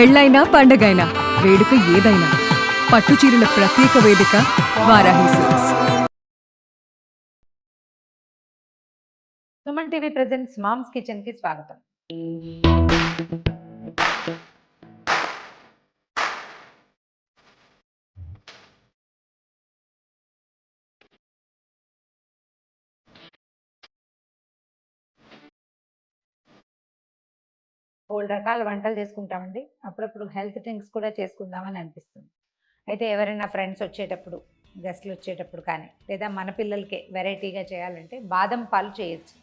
పెళ్ళైనా పండగైనా వేడుక ఏదైనా పట్టు చీరల ప్రత్యేక వేదిక Varahi silks. Suman TV presents mom's kitchen కి స్వాగతం. బోల్డ్ రకాల వంటలు చేసుకుంటామండి. అప్పుడప్పుడు హెల్త్ డ్రింక్స్ కూడా చేసుకుందామని అనిపిస్తుంది. అయితే ఎవరైనా ఫ్రెండ్స్ వచ్చేటప్పుడు, గెస్ట్లు వచ్చేటప్పుడు కానీ, లేదా మన పిల్లలకే వెరైటీగా చేయాలంటే బాదం పాలు చేయొచ్చు.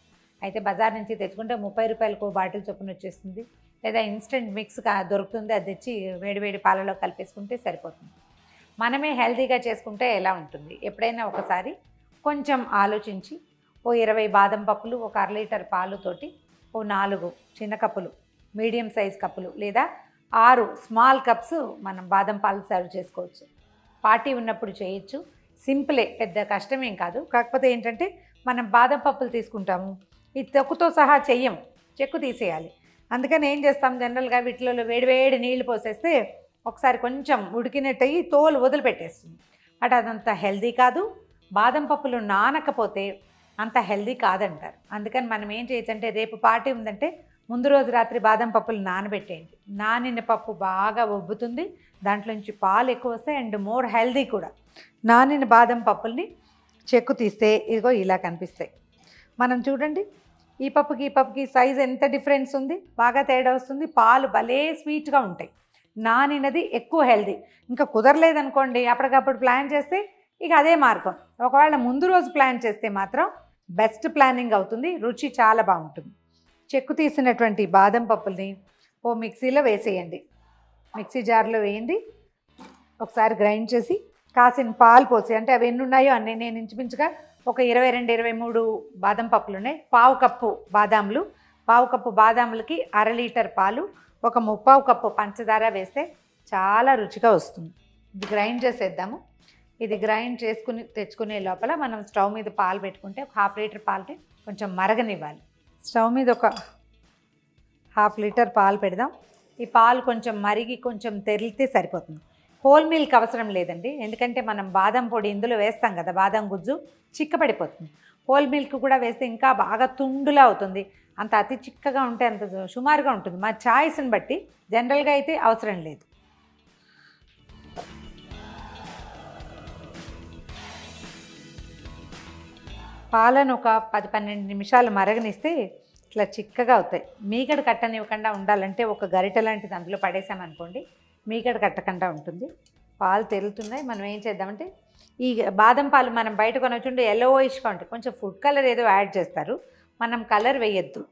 అయితే బజార్ నుంచి తెచ్చుకుంటే 30 రూపాయలకు బాటిల్ చొప్పున వచ్చేస్తుంది. లేదా ఇన్స్టెంట్ మిక్స్ దొరుకుతుంది, అది తెచ్చి వేడివేడి పాలలో కలిపేసుకుంటే సరిపోతుంది. మనమే హెల్తీగా చేసుకుంటే ఎలా ఉంటుంది? ఎప్పుడైనా ఒకసారి కొంచెం ఆలోచించి ఓ 20 బాదం పప్పులు, ఒక 1/2 లీటర్ పాలుతోటి ఓ 4 చిన్న కప్పులు, మీడియం సైజ్ కప్పులు లేదా 6 స్మాల్ కప్స్ మనం బాదం పాలు సర్వ్ చేసుకోవచ్చు. పార్టీ ఉన్నప్పుడు చేయొచ్చు. సింపులే, పెద్ద కష్టమేం కాదు. కాకపోతే ఏంటంటే మనం బాదం పప్పులు తీసుకుంటాము, ఈ తొక్కుతో సహా చెయ్యము, చెక్కు తీసేయాలి. అందుకని ఏం చేస్తాం, జనరల్గా వీటిలో వేడివేడి నీళ్లు పోసేస్తే ఒకసారి కొంచెం ఉడికినట్టయి తోలు వదిలిపెట్టేస్తుంది. అదంత హెల్దీ కాదు. బాదం పప్పులు నానకపోతే అంత హెల్దీ కాదంటారు. అందుకని మనం ఏం చేయొచ్చు అంటే, రేపు పార్టీ ఉందంటే ముందు రోజు రాత్రి బాదం పప్పులు నానబెట్టేయండి. నానిన పప్పు బాగా ఉబ్బుతుంది, దాంట్లోంచి పాలు ఎక్కువ వస్తాయి అండ్ మోర్ హెల్దీ కూడా. నానిన బాదం పప్పుల్ని చెక్కు తీస్తే ఇదిగో ఇలా కనిపిస్తాయి. మనం చూడండి, ఈ పప్పుకి సైజ్ ఎంత డిఫరెన్స్ ఉంది, బాగా తేడా వస్తుంది. పాలు భలే స్వీట్గా ఉంటాయి. నానినది ఎక్కువ హెల్దీ. ఇంకా కుదరలేదనుకోండి, అప్పటికప్పుడు ప్లాన్ చేస్తే ఇక అదే మార్గం. ఒకవేళ ముందు రోజు ప్లాన్ చేస్తే మాత్రం బెస్ట్ ప్లానింగ్ అవుతుంది, రుచి చాలా బాగుంటుంది. చెక్కు తీసినటువంటి బాదం పప్పుల్ని ఓ మిక్సీలో వేసేయండి. మిక్సీ జార్లో వేయండి. ఒకసారి గ్రైండ్ చేసి కాసిన పాలు పోసి, అంటే అవి ఎన్ని ఉన్నాయో అన్నీ, నేను ఇంచుమించుగా ఒక 22-23 బాదం పప్పులు ఉన్నాయి. పావు కప్పు బాదాములకి 1/2 లీటర్ పాలు, ఒక 3/4 కప్పు పంచదార వేస్తే చాలా రుచిగా వస్తుంది. ఇది గ్రైండ్ చేసేద్దాము. ఇది గ్రైండ్ చేసుకుని తెచ్చుకునే లోపల మనం స్టవ్ మీద పాలు పెట్టుకుంటే ఒక 1/2 లీటర్ పాలని కొంచెం మరగనివ్వాలి. స్టవ్ మీద ఒక 1/2 లీటర్ పాలు పెడదాం. ఈ పాలు కొంచెం మరిగి కొంచెం తెరిలితే సరిపోతుంది. హోల్ మిల్క్ అవసరం లేదండి, ఎందుకంటే మనం బాదం పొడి ఇందులో వేస్తాం కదా, బాదం గుజ్జు చిక్కపడిపోతుంది. హోల్ మిల్క్ కూడా వేస్తే ఇంకా బాగా తుండులా అవుతుంది. అంత అతి చిక్కగా ఉంటే అంత సుమారుగా ఉంటుంది. మా చాయిస్ని బట్టి, జనరల్గా అయితే అవసరం లేదు. పాలను ఒక 10-12 నిమిషాలు మరగనిస్తే ఇట్లా చిక్కగా అవుతాయి. మీగడ కట్టనివ్వకుండా ఉండాలంటే ఒక గరిటె లాంటిది అందులో పడేసామనుకోండి, మీగడ కట్టకుండా ఉంటుంది. పాలు తెరులుతున్నాయి. మనం ఏం చేద్దామంటే, ఈ బాదం పాలు మనం బయట కొనొచ్చుంటే ఎల్లోయిష్గా ఉంటాయి, కొంచెం ఫుడ్ కలర్ ఏదో యాడ్ చేస్తారు. మనం కలర్ వేయొద్దు.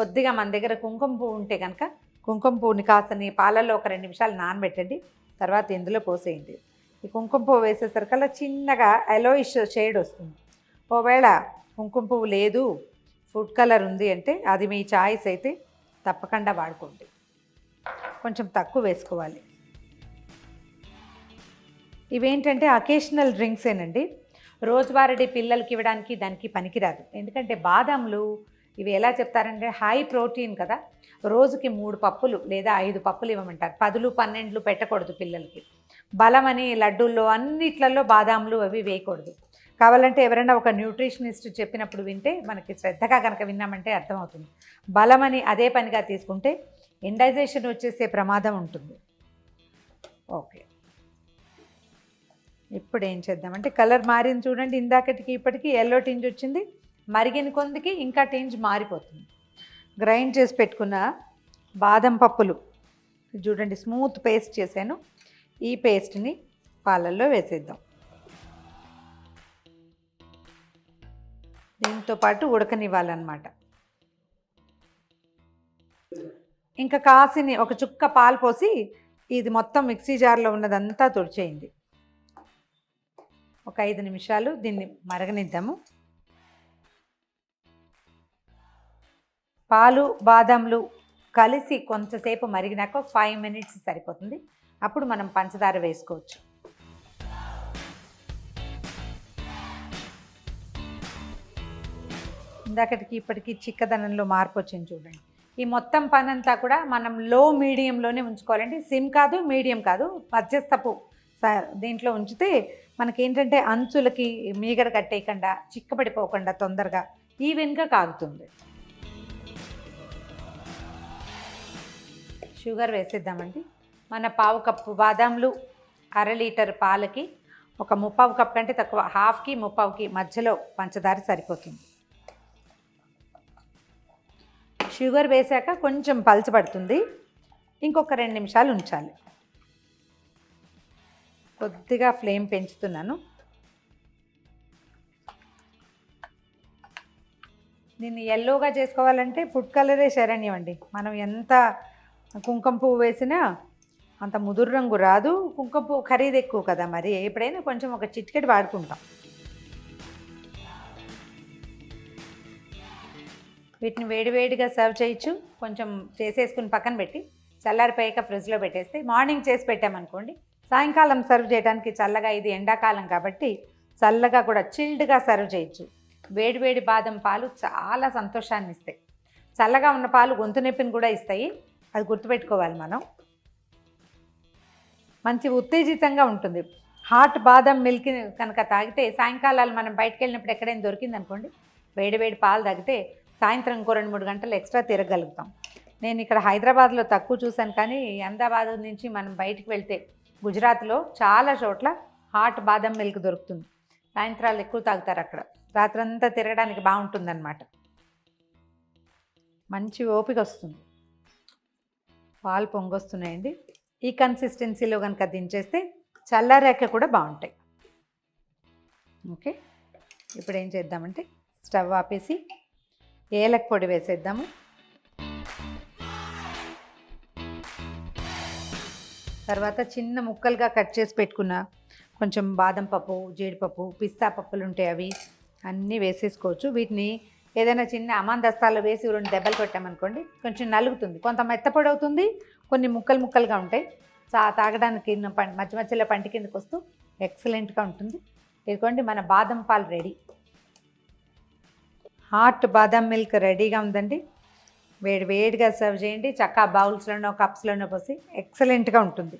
కొద్దిగా మన దగ్గర కుంకుమ పువ్వు ఉంటే కనుక కుంకుమ పువ్వుని కాస్తని పాలల్లో ఒక 2 నిమిషాలు నానబెట్టండి. తర్వాత ఇందులో పోసేయండి. ఈ కుంకుమ పువ్వు వేసేసరికల్లా చిన్నగా ఎల్లోయిష్ షేడ్ వస్తుంది. ఒకవేళ కుంకుమ పువ్వు లేదు, ఫుడ్ కలర్ ఉంది అంటే అది మీ చాయిస్, అయితే తప్పకుండా వాడుకోండి. కొంచెం తక్కువ వేసుకోవాలి. ఇవేంటంటే అకేషనల్ డ్రింక్సేనండి, రోజువారీ పిల్లలకి ఇవ్వడానికి దానికి పనికిరాదు. ఎందుకంటే బాదాంలు ఇవి ఎలా చెప్తారంటే హై ప్రోటీన్ కదా, రోజుకి 3 పప్పులు లేదా 5 పప్పులు ఇవ్వమంటారు. 10, 12 పెట్టకూడదు పిల్లలకి. బలమని లడ్డూల్లో అన్నిట్లలో బాదాంలు అవి వేయకూడదు. కావాలంటే ఎవరైనా ఒక న్యూట్రిషనిస్ట్ చెప్పినప్పుడు వింటే, మనకి శ్రద్ధగా కనుక విన్నామంటే అర్థమవుతుంది. బలమని అదే పనిగా తీసుకుంటే ఇండైజెషన్ వచ్చేసే ప్రమాదం ఉంటుంది. ఓకే, ఇప్పుడు ఏం చేద్దామంటే, కలర్ మారింది చూడండి, ఇందాకటికి ఇప్పటికీ ఎల్లో టింజ్ వచ్చింది. మరిగిన కొందికి ఇంకా టింజ్ మారిపోతుంది. గ్రైండ్ చేసి పెట్టుకున్న బాదం పప్పులు చూడండి, స్మూత్ పేస్ట్ చేశాను. ఈ పేస్ట్ని పాలల్లో వేసేద్దాం. దీంతో పాటు ఉడకనివ్వాలన్నమాట. ఇంకా కాసిని ఒక చుక్క పాలు పోసి ఇది మొత్తం మిక్సీ జార్లో ఉన్నదంతా తుడిచేయండి. ఒక 5 నిమిషాలు దీన్ని మరగనిద్దాము. పాలు బాదాంలు కలిసి కొంతసేపు మరిగినాక 5 మినిట్స్ సరిపోతుంది. అప్పుడు మనం పంచదార వేసుకోవచ్చు. ఇందాకటికి ఇప్పటికీ చిక్కదనంలో మార్పు వచ్చింది చూడండి. ఈ మొత్తం పనంతా కూడా మనం లో మీడియంలోనే ఉంచుకోవాలండి. సిమ్ కాదు, మీడియం కాదు, మధ్యస్థపు దీంట్లో ఉంచితే మనకేంటంటే అంచులకి మీగడ కట్టేయకుండా, చిక్కపడిపోకుండా తొందరగా ఈవెన్గా కాగుతుంది. షుగర్ వేసేద్దామండి. మన పావు కప్పు బాదాంలు, 1/2 లీటర్ పాలకి ఒక 3/4 కప్ కంటే తక్కువ, హాఫ్కి 3/4కి మధ్యలో పంచదార సరిపోతుంది. షుగర్ వేసాక కొంచెం పలచబడుతుంది, ఇంకొక 2 నిమిషాలు ఉంచాలి. కొద్దిగా ఫ్లేమ్ పెంచుతున్నాను. దీన్ని ఎల్లోగా చేసుకోవాలంటే ఫుడ్ కలరే శరణ్యం అండి. మనం ఎంత కుంకుమ పువ్వు వేసినా అంత ముదురు రంగు రాదు. కుంకుమ పువ్వు ఖరీదు ఎక్కువ కదా, మరి ఎప్పుడైనా కొంచెం ఒక చిటికెడు వాడుకుంటాం. వీటిని వేడివేడిగా సర్వ్ చేయొచ్చు. కొంచెం చేసేసుకుని పక్కన పెట్టి చల్లారిపోయాక ఫ్రిడ్జ్లో పెట్టేస్తే మార్నింగ్ చేసి పెట్టామనుకోండి, సాయంకాలం సర్వ్ చేయడానికి చల్లగా, ఇది ఎండాకాలం కాబట్టి చల్లగా కూడా చిల్డ్గా సర్వ్ చేయొచ్చు. వేడివేడి బాదం పాలు చాలా సంతోషాన్ని ఇస్తాయి. చల్లగా ఉన్న పాలు గొంతు నొప్పిని కూడా ఇస్తాయి, అది గుర్తుపెట్టుకోవాలి మనం. మంచి ఉత్తేజితంగా ఉంటుంది. హాట్ బాదం మిల్క్ కనుక తాగితే సాయంకాలాలు మనం బయటకు వెళ్ళినప్పుడు ఎక్కడైనా దొరికింది అనుకోండి, వేడివేడి పాలు తాగితే సాయంత్రం ఇంకో 2-3 గంటలు ఎక్స్ట్రా తిరగలుగుతాం. నేను ఇక్కడ హైదరాబాద్లో తక్కువ చూశాను, కానీ అహ్మదాబాద్ నుంచి మనం బయటికి వెళ్తే గుజరాత్లో చాలా చోట్ల హాట్ బాదం మిల్క్ దొరుకుతుంది. సాయంత్రాలు ఎక్కువ తాగుతారు అక్కడ, రాత్రంతా తిరగడానికి బాగుంటుందన్నమాట. మంచి ఓపిక వస్తుంది. పాలు పొంగొస్తున్నాయండి. ఈ కన్సిస్టెన్సీలో కనుక దించేస్తే చల్లారాక కూడా బాగుంటాయి. ఓకే, ఇప్పుడు ఏం చేద్దామంటే స్టవ్ ఆపేసి ఏలక పొడి వేసేద్దాము. తర్వాత చిన్న ముక్కలుగా కట్ చేసి పెట్టుకున్న కొంచెం బాదం పప్పు, జీడిపప్పు, పిస్తా పప్పులు ఉంటాయి, అవి అన్నీ వేసేసుకోవచ్చు. వీటిని ఏదైనా చిన్న అమాందస్తాల్లో వేసి 2 దెబ్బలు కొట్టామనుకోండి, కొంచెం నలుగుతుంది. కొంత మెత్తపొడి అవుతుంది, కొన్ని ముక్కలుగా ఉంటాయి. తాగడానికి మధ్య మధ్యలో పంటి కిందకు వస్తూ ఎక్సలెంట్గా ఉంటుంది. ఇదిగోండి, మన బాదం పాలు రెడీ. హాట్ బాదం మిల్క్ రెడీగా ఉందండి. వేడివేడిగా సర్వ్ చేయండి. చక్కగా బౌల్స్లోనో కప్స్లోనో పోసి ఎక్సలెంట్గా ఉంటుంది.